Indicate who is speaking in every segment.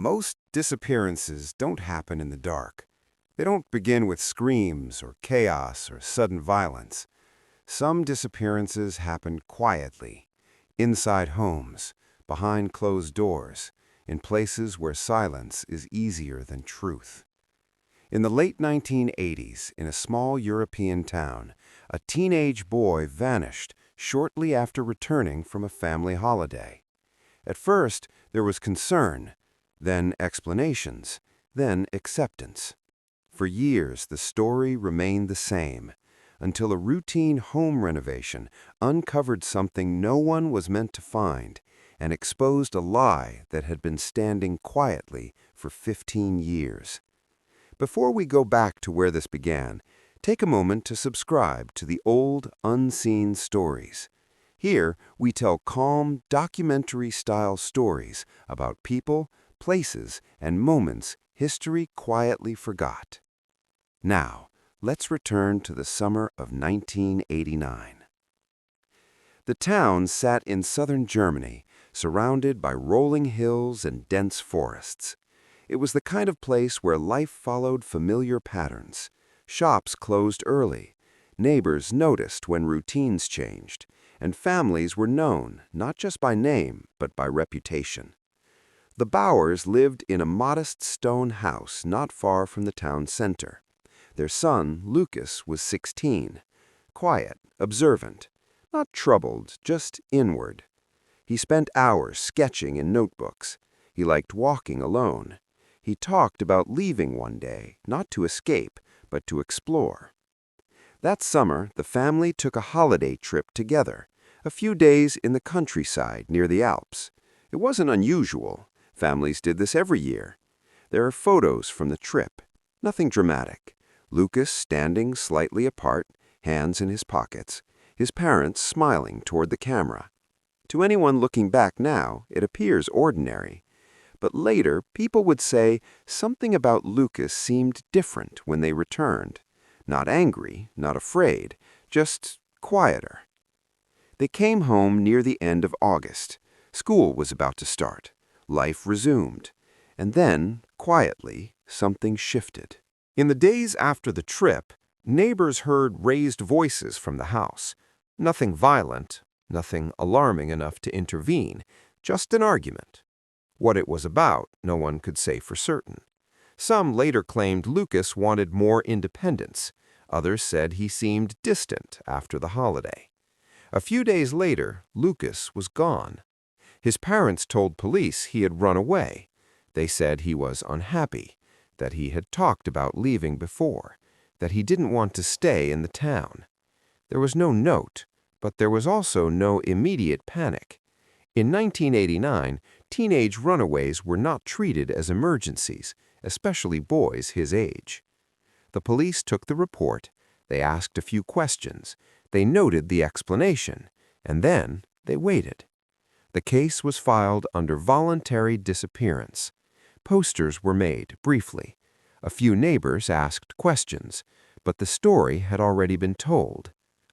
Speaker 1: Most disappearances don't happen in the dark. They don't begin with screams or chaos or sudden violence. Some disappearances happen quietly, inside homes, behind closed doors, in places where silence is easier than truth. In the late 1980s, in a small European town, a teenage boy vanished shortly after returning from a family holiday. At first, there was concern, then explanations, then acceptance. For years, the story remained the same, until a routine home renovation uncovered something no one was meant to find and exposed a lie that had been standing quietly for 15 years. Before we go back to where this began, take a moment to subscribe to the Old Unseen Stories. Here, we tell calm, documentary-style stories about people, places, and moments history quietly forgot. Now, let's return to the summer of 1989. The town sat in southern Germany, surrounded by rolling hills and dense forests. It was the kind of place where life followed familiar patterns. Shops closed early, neighbors noticed when routines changed, and families were known not just by name, but by reputation. The Bauers lived in a modest stone house not far from the town center. Their son, Lucas, was 16, quiet, observant, not troubled, just inward. He spent hours sketching in notebooks. He liked walking alone. He talked about leaving one day, not to escape, but to explore. That summer, the family took a holiday trip together, a few days in the countryside near the Alps. It wasn't unusual. Families did this every year. There are photos from the trip. Nothing dramatic. Lucas standing slightly apart, hands in his pockets, his parents smiling toward the camera. To anyone looking back now, it appears ordinary. But later, people would say something about Lucas seemed different when they returned. Not angry, not afraid, just quieter. They came home near the end of August. School was about to start. Life resumed. And then, quietly, something shifted. In the days after the trip, neighbors heard raised voices from the house. Nothing violent, nothing alarming enough to intervene, just an argument. What it was about, no one could say for certain. Some later claimed Lucas wanted more independence. Others said he seemed distant after the holiday. A few days later, Lucas was gone. His parents told police he had run away. They said he was unhappy, that he had talked about leaving before, that he didn't want to stay in the town. There was no note, but there was also no immediate panic. In 1989, teenage runaways were not treated as emergencies, especially boys his age. The police took the report, they asked a few questions, they noted the explanation, and then they waited. The case was filed under voluntary disappearance. Posters were made, briefly. A few neighbors asked questions, but the story had already been told.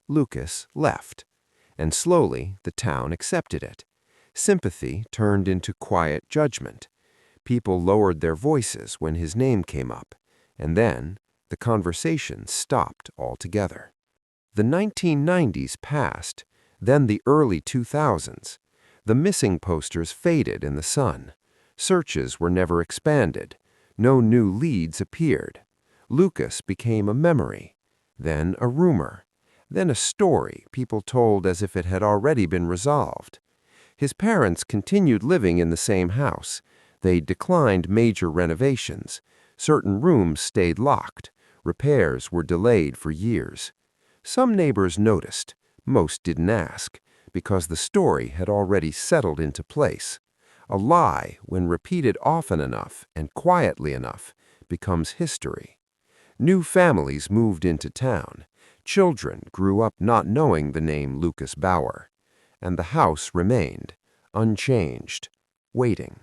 Speaker 1: Lucas left, and slowly the town accepted it. Sympathy turned into quiet judgment. People lowered their voices when his name came up, and then the conversation stopped altogether. The 1990s passed, then the early 2000s. The missing posters faded in the sun. Searches were never expanded. No new leads appeared. Lucas became a memory, then a rumor, then a story people told as if it had already been resolved. His parents continued living in the same house. They declined major renovations. Certain rooms stayed locked. Repairs were delayed for years. Some neighbors noticed. Most didn't ask, because the story had already settled into place. A lie, when repeated often enough and quietly enough, becomes history. New families moved into town. Children grew up not knowing the name Lucas Bauer. And the house remained, unchanged, waiting.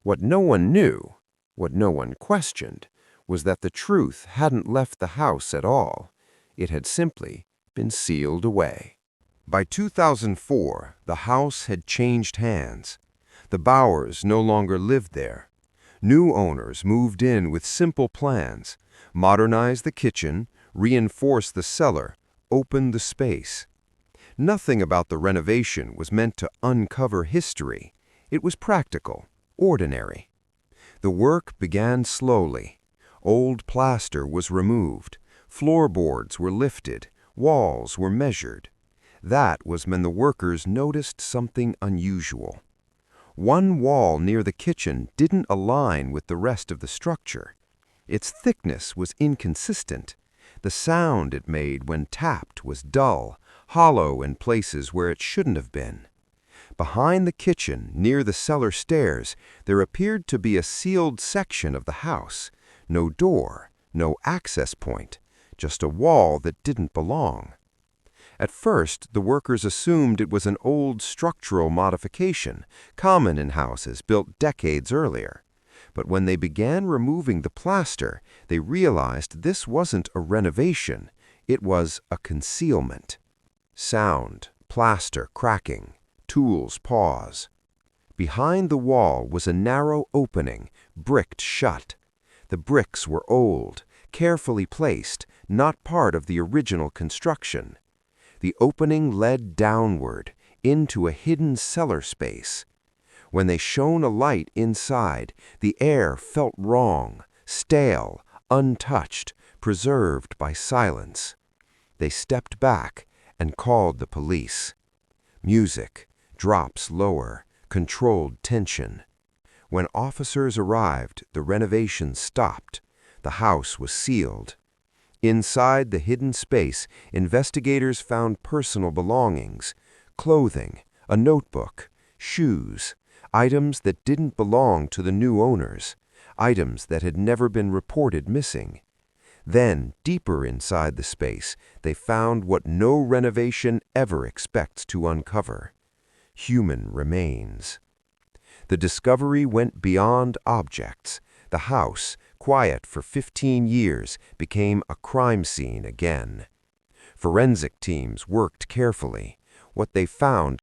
Speaker 1: What no one knew, what no one questioned, was that the truth hadn't left the house at all. It had simply been sealed away. By 2004, the house had changed hands. The Bauers no longer lived there. New owners moved in with simple plans: modernize the kitchen, reinforce the cellar, open the space. Nothing about the renovation was meant to uncover history. It was practical, ordinary. The work began slowly. Old plaster was removed, floorboards were lifted, walls were measured. That was when the workers noticed something unusual. One wall near the kitchen didn't align with the rest of the structure. Its thickness was inconsistent. The sound it made when tapped was dull, hollow in places where it shouldn't have been. Behind the kitchen, near the cellar stairs, there appeared to be a sealed section of the house. No door, no access point, just a wall that didn't belong. At first, the workers assumed it was an old structural modification, common in houses built decades earlier. But when they began removing the plaster, they realized this wasn't a renovation, it was a concealment. Sound, plaster cracking, tools pause. Behind the wall was a narrow opening, bricked shut. The bricks were old, carefully placed, not part of the original construction. The opening led downward, into a hidden cellar space. When they shone a light inside, the air felt wrong, stale, untouched, preserved by silence. They stepped back and called the police. Music, drops lower, controlled tension. When officers arrived, the renovation stopped. The house was sealed. Inside the hidden space, investigators found personal belongings, clothing, a notebook, shoes, items that didn't belong to the new owners, items that had never been reported missing. Then, deeper inside the space, they found what no renovation ever expects to uncover: human remains. The discovery went beyond objects. The house, quiet for 15 years, became a crime scene again. Forensic teams worked carefully. What they found